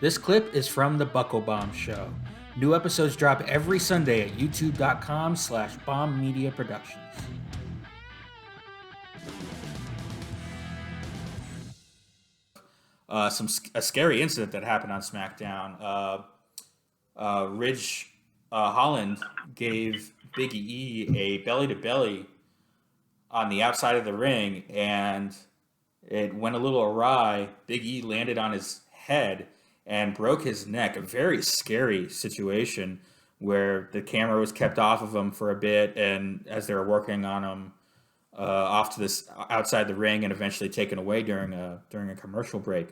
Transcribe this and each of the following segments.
This clip is from The Buckle Bomb Show. New episodes drop every Sunday at youtube.com/bomb media productions. A scary incident that happened on SmackDown. Ridge Holland gave Big E a belly to belly on the outside of the ring, and it went a little awry. Big E landed on his head and broke his neck. A very scary situation where the camera was kept off of him for a bit, and as they were working on him off to this outside the ring, and eventually taken away during a commercial break.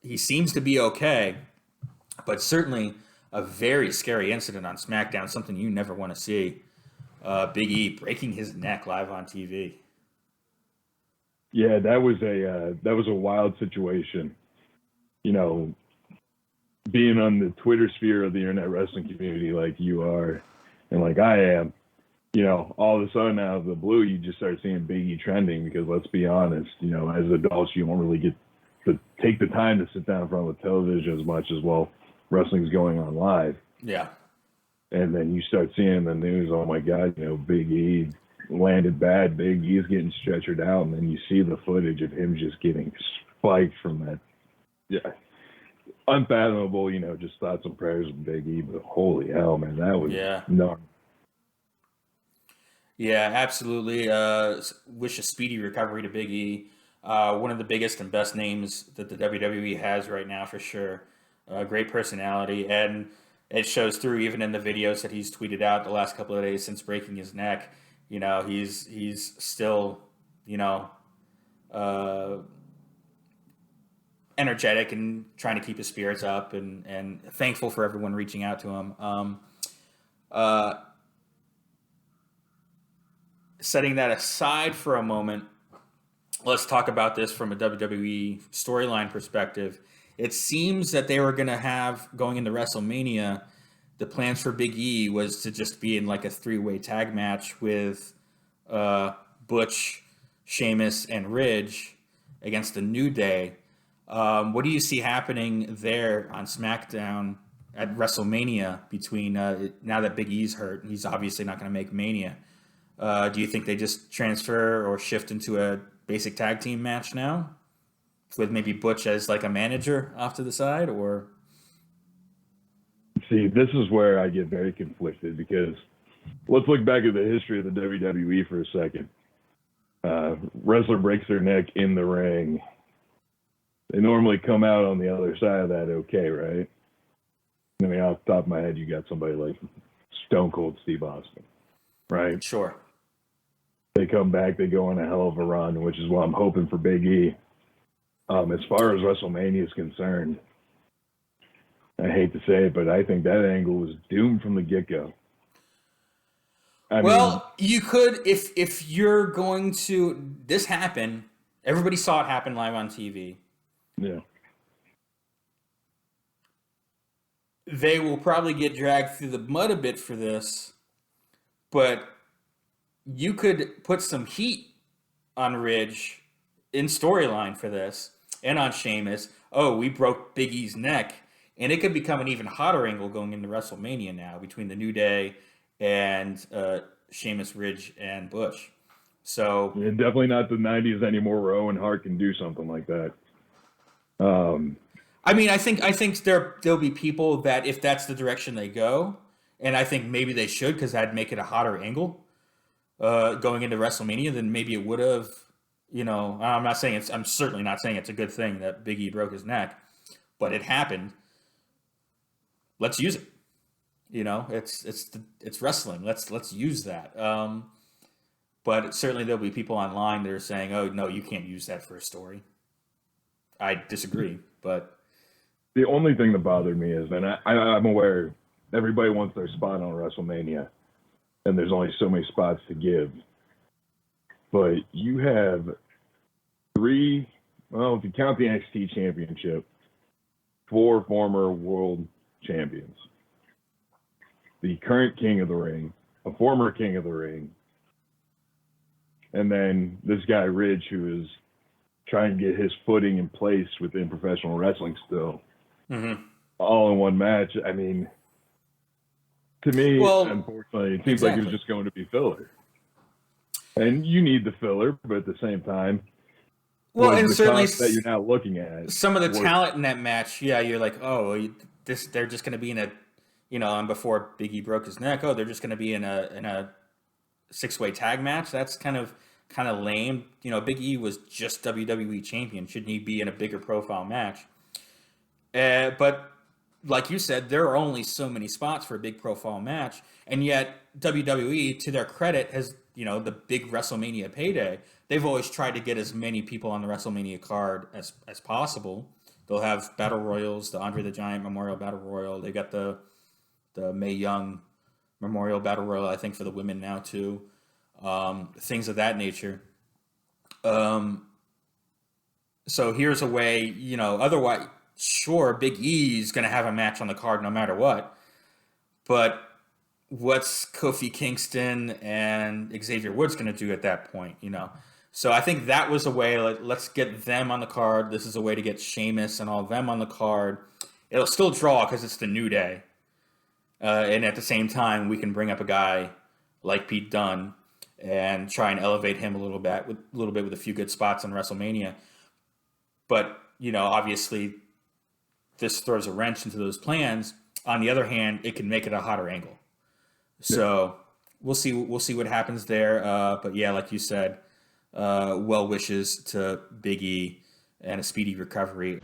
He seems to be okay, but certainly a very scary incident on SmackDown, something you never want to see. Big E breaking his neck live on TV. Yeah, that was a wild situation. You know, being on the Twitter sphere of the internet wrestling community like you are, and like I am, all of a sudden out of the blue, you just start seeing Big E trending because let's be honest, as adults, you don't really get to take the time to sit down in front of the television as much as, well, wrestling's going on live. Yeah. And then you start seeing the news, oh my God, Big E landed bad, Big E's getting stretchered out, and then you see the footage of him just getting spiked from that. Yeah. Unfathomable, just thoughts and prayers of Big E, but holy hell, man, that was nuts. Yeah, absolutely. Wish a speedy recovery to Big E. One of the biggest and best names that the WWE has right now, for sure. Great personality, and it shows through even in the videos that he's tweeted out the last couple of days since breaking his neck. He's still, energetic and trying to keep his spirits up, and thankful for everyone reaching out to him. Setting that aside for a moment, let's talk about this from a WWE storyline perspective. It seems that they were going to have, going into WrestleMania, the plans for Big E was to just be in like a three-way tag match with Butch, Sheamus, and Ridge against the New Day. What do you see happening there on SmackDown at WrestleMania between now that Big E's hurt? He's obviously not going to make Mania. Do you think they just transfer or shift into a basic tag team match now with maybe Butch as like a manager off to the side? Or see, this is where I get very conflicted because let's look back at the history of the WWE for a second. Wrestler breaks their neck in the ring. They normally come out on the other side of that okay, right? I mean, off the top of my head, you got somebody like Stone Cold Steve Austin, right? Sure. They come back, they go on a hell of a run, which is what I'm hoping for Big E. As far as WrestleMania is concerned, I hate to say it, but I think that angle was doomed from the get-go. You could, if you're going to, this happened, everybody saw it happen live on TV. Yeah. They will probably get dragged through the mud a bit for this, but you could put some heat on Ridge in storyline for this and on Sheamus. Oh, we broke Big E's neck, and it could become an even hotter angle going into WrestleMania now between the New Day and Sheamus, Ridge, and Butch. So yeah, definitely not the 90s anymore where Owen Hart can do something like that. I mean, I think there'll be people that if that's the direction they go, and I think maybe they should because that'd make it a hotter angle going into WrestleMania than maybe it would have. I'm certainly not saying it's a good thing that Big E broke his neck, but it happened. Let's use it. It's wrestling. Let's use that. But certainly there'll be people online that are saying, "Oh no, you can't use that for a story." I disagree, but the only thing that bothered me is, and I'm aware everybody wants their spot on WrestleMania, and there's only so many spots to give. But you have if you count the NXT Championship, 4 former world champions. The current King of the Ring, a former King of the Ring, and then this guy, Ridge, who is try and get his footing in place within professional wrestling still. Mm-hmm. All in one match. I mean, to me, unfortunately, it seems like it was just going to be filler. And you need the filler, but at the same time, and certainly that you're now looking at some of the talent in that match. Yeah, you're like, oh, they're just going to be in a, and before Big E broke his neck, they're just going to be in a 6-way tag match. That's kind of lame. Big E was just WWE champion. Shouldn't he be in a bigger profile match? But like you said, there are only so many spots for a big profile match, and yet WWE, to their credit, has the big WrestleMania payday. They've always tried to get as many people on the WrestleMania card as possible. They'll have battle royals, the Andre the Giant Memorial Battle Royal. They got the Mae Young Memorial Battle Royal, I think, for the women now too. Things of that nature. So here's a way, otherwise, sure, Big E is going to have a match on the card no matter what. But what's Kofi Kingston and Xavier Woods going to do at that point, So I think that was a way, let's get them on the card. This is a way to get Sheamus and all of them on the card. It'll still draw because it's the New Day. And at the same time, we can bring up a guy like Pete Dunne and try and elevate him a little bit with a few good spots on WrestleMania. But, obviously, this throws a wrench into those plans. On the other hand, it can make it a hotter angle. So we'll see what happens there. But yeah, like you said, well wishes to Big E and a speedy recovery.